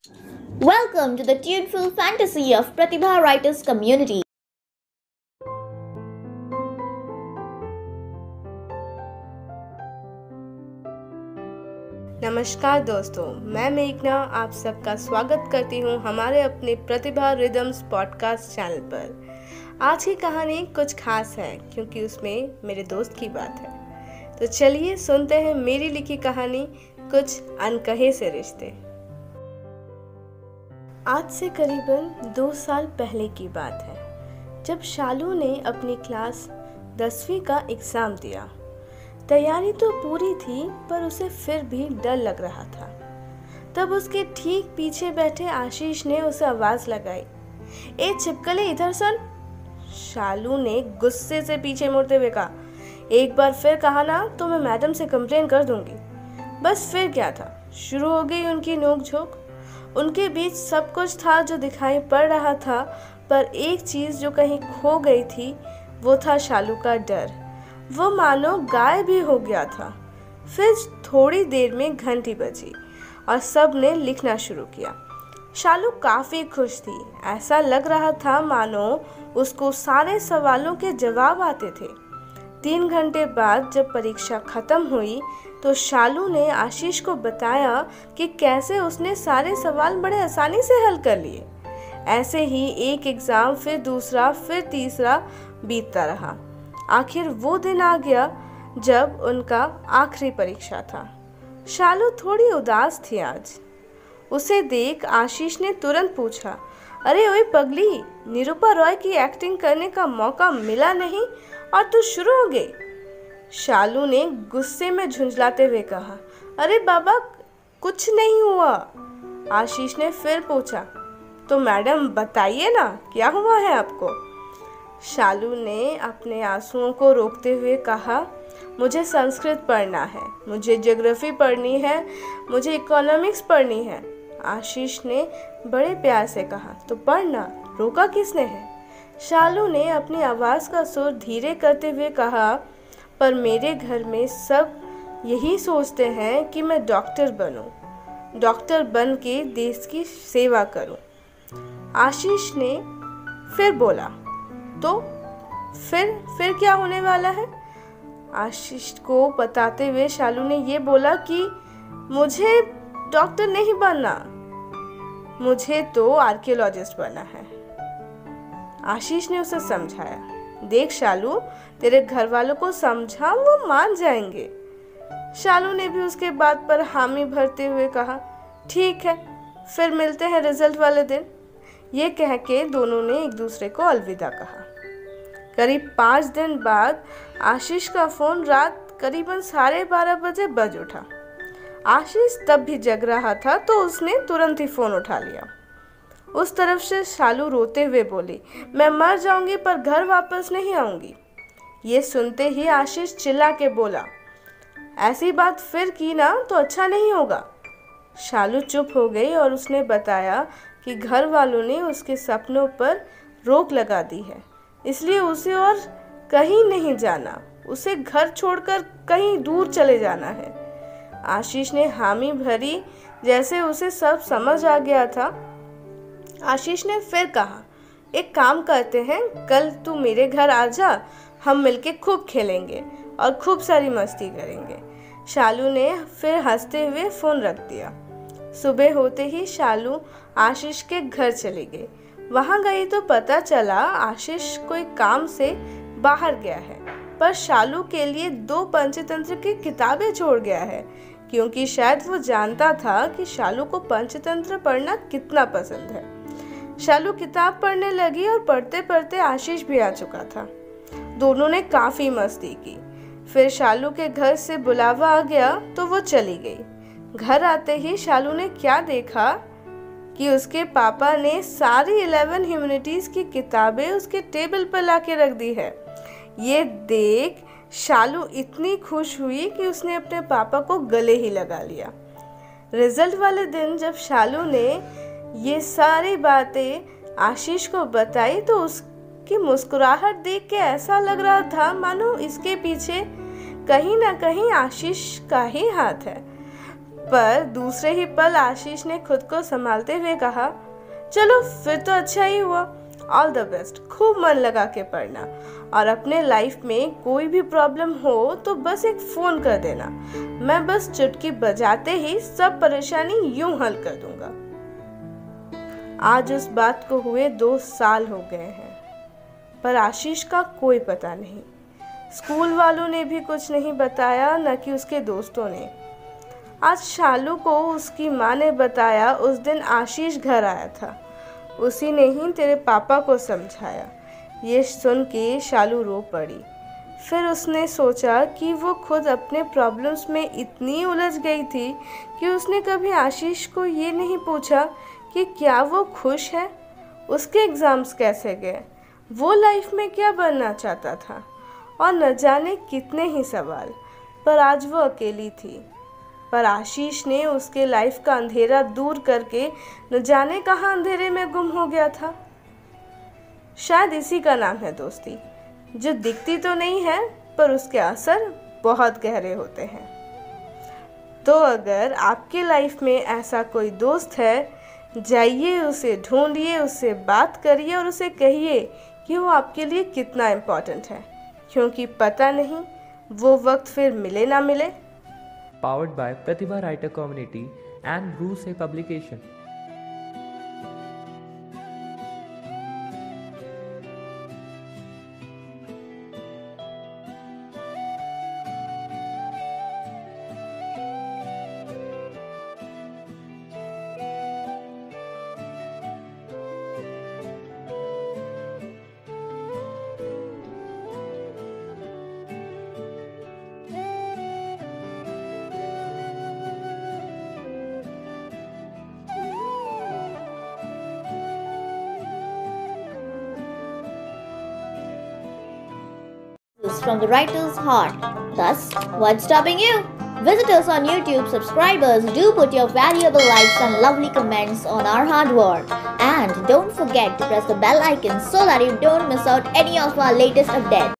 Welcome to the tuneful fantasy of Pratibha Writers Community. नमस्कार दोस्तों, मैं मेघना आप सबका स्वागत करती हूँ हमारे अपने प्रतिभा रिदम्स पॉडकास्ट चैनल पर। आज की कहानी कुछ खास है क्योंकि उसमें मेरे दोस्त की बात है। तो चलिए सुनते हैं मेरी लिखी कहानी कुछ अनकहे से रिश्ते। आज से करीबन 2 साल पहले की बात है, जब शालू ने अपनी क्लास 10वीं का एग्ज़ाम दिया। तैयारी तो पूरी थी पर उसे फिर भी डर लग रहा था। तब उसके ठीक पीछे बैठे आशीष ने उसे आवाज़ लगाई, ए छिपकली इधर सुन। शालू ने गुस्से से पीछे मुड़ते हुए कहा, एक बार फिर कहा ना तो मैं मैडम से कंप्लेन कर दूंगी। बस फिर क्या था, शुरू हो गई उनकी नोक-झोंक। उनके बीच सब कुछ था जो दिखाई पड़ रहा था, पर एक चीज़ जो कहीं खो गई थी वो था शालू का डर। वो मानो गायब ही हो गया था। फिर थोड़ी देर में घंटी बजी और सब ने लिखना शुरू किया। शालू काफ़ी खुश थी। ऐसा लग रहा था मानो उसको सारे सवालों के जवाब आते थे। 3 घंटे बाद जब परीक्षा ख़त्म हुई तो शालू ने आशीष को बताया कि कैसे उसने सारे सवाल बड़े आसानी से हल कर लिए। ऐसे ही एक एग्ज़ाम, फिर दूसरा, फिर तीसरा बीतता रहा। आखिर वो दिन आ गया जब उनका आखिरी परीक्षा था। शालू थोड़ी उदास थी आज। उसे देख आशीष ने तुरंत पूछा, अरे ओए पगली, निरूपा रॉय की एक्टिंग करने का मौका मिला नहीं और तू शुरू हो गई। शालू ने गुस्से में झुंझलाते हुए कहा, अरे बाबा कुछ नहीं हुआ। आशीष ने फिर पूछा, तो मैडम बताइए ना क्या हुआ है आपको। शालू ने अपने आंसुओं को रोकते हुए कहा, मुझे संस्कृत पढ़ना है, मुझे ज्योग्राफी पढ़नी है, मुझे इकोनॉमिक्स पढ़नी है। आशीष ने बड़े प्यार से कहा, तो पढ़ना, रोका किसने है। शालू ने अपनी आवाज़ का सुर धीरे करते हुए कहा, पर मेरे घर में सब यही सोचते हैं कि मैं डॉक्टर बनूं, डॉक्टर बन के देश की सेवा करूं। आशीष ने फिर बोला, तो फिर क्या होने वाला है। आशीष को बताते हुए शालू ने ये बोला कि मुझे डॉक्टर नहीं बनना, मुझे तो आर्कियोलॉजिस्ट बनना है। आशीष ने उसे समझाया, देख शालू, तेरे घर वालों को समझा, वो मान जाएंगे। शालू ने भी उसके बात पर हामी भरते हुए कहा, ठीक है, फिर मिलते हैं रिजल्ट वाले दिन। ये कह के दोनों ने एक दूसरे को अलविदा कहा। करीब 5 दिन बाद आशीष का फ़ोन रात करीबन 12:30 बजे बज उठा। आशीष तब भी जग रहा था तो उसने तुरंत ही फ़ोन उठा लिया। उस तरफ से शालू रोते हुए बोली, मैं मर जाऊंगी पर घर वापस नहीं आऊंगी। ये सुनते ही आशीष चिल्ला के बोला, ऐसी बात फिर की ना तो अच्छा नहीं होगा। शालू चुप हो गई और उसने बताया कि घर वालों ने उसके सपनों पर रोक लगा दी है, इसलिए उसे और कहीं नहीं जाना, उसे घर छोड़कर कहीं दूर चले जाना है। आशीष ने हामी भरी जैसे उसे सब समझ आ गया था। आशीष ने फिर कहा, एक काम करते हैं, कल तू मेरे घर आ जा, हम मिलके खूब खेलेंगे और खूब सारी मस्ती करेंगे। शालू ने फिर हंसते हुए फ़ोन रख दिया। सुबह होते ही शालू आशीष के घर चली गई। वहाँ गई तो पता चला आशीष कोई काम से बाहर गया है, पर शालू के लिए 2 पंचतंत्र की किताबें छोड़ गया है, क्योंकि शायद वो जानता था कि शालू को पंचतंत्र पढ़ना कितना पसंद है। शालू किताब पढ़ने लगी और पढ़ते पढ़ते आशीष भी आ चुका था। दोनों ने काफ़ी मस्ती की। फिर शालू के घर से बुलावा आ गया तो वो चली गई। घर आते ही शालू ने क्या देखा कि उसके पापा ने सारी 11 ह्यूमैनिटीज़ की किताबें उसके टेबल पर लाके रख दी है। ये देख शालू इतनी खुश हुई कि उसने अपने पापा को गले ही लगा लिया। रिजल्ट वाले दिन जब शालू ने ये सारी बातें आशीष को बताई तो उसकी मुस्कुराहट देख के ऐसा लग रहा था मानो इसके पीछे कहीं ना कहीं आशीष का ही हाथ है। पर दूसरे ही पल आशीष ने खुद को संभालते हुए कहा, चलो फिर तो अच्छा ही हुआ। ऑल द बेस्ट, खूब मन लगा के पढ़ना और अपने लाइफ में कोई भी प्रॉब्लम हो तो बस एक फ़ोन कर देना, मैं बस चुटकी बजाते ही सब परेशानी यूं हल कर दूंगा। आज उस बात को हुए 2 साल हो गए हैं, पर आशीष का कोई पता नहीं। स्कूल वालों ने भी कुछ नहीं बताया, न कि उसके दोस्तों ने। आज शालू को उसकी माँ ने बताया, उस दिन आशीष घर आया था, उसी ने ही तेरे पापा को समझाया। ये सुन के शालू रो पड़ी। फिर उसने सोचा कि वो खुद अपने प्रॉब्लम्स में इतनी उलझ गई थी कि उसने कभी आशीष को ये नहीं पूछा कि क्या वो खुश है, उसके एग्ज़ाम्स कैसे गए, वो लाइफ में क्या बनना चाहता था, और न जाने कितने ही सवाल। पर आज वो अकेली थी, पर आशीष ने उसके लाइफ का अंधेरा दूर करके न जाने कहाँ अंधेरे में गुम हो गया था। शायद इसी का नाम है दोस्ती, जो दिखती तो नहीं है पर उसके असर बहुत गहरे होते हैं। तो अगर आपके लाइफ में ऐसा कोई दोस्त है, जाइए उसे ढूंढिए, उससे बात करिए और उसे कहिए कि वो आपके लिए कितना इम्पोर्टेंट है, क्योंकि पता नहीं वो वक्त फिर मिले ना मिले। Powered by Pratibha Writer Community and Bruce A Publication. From the writer's heart. Thus, what's stopping you? Visit us on YouTube. Subscribers, do put your valuable likes and lovely comments on our hard work. And don't forget to press the bell icon so that you don't miss out any of our latest updates.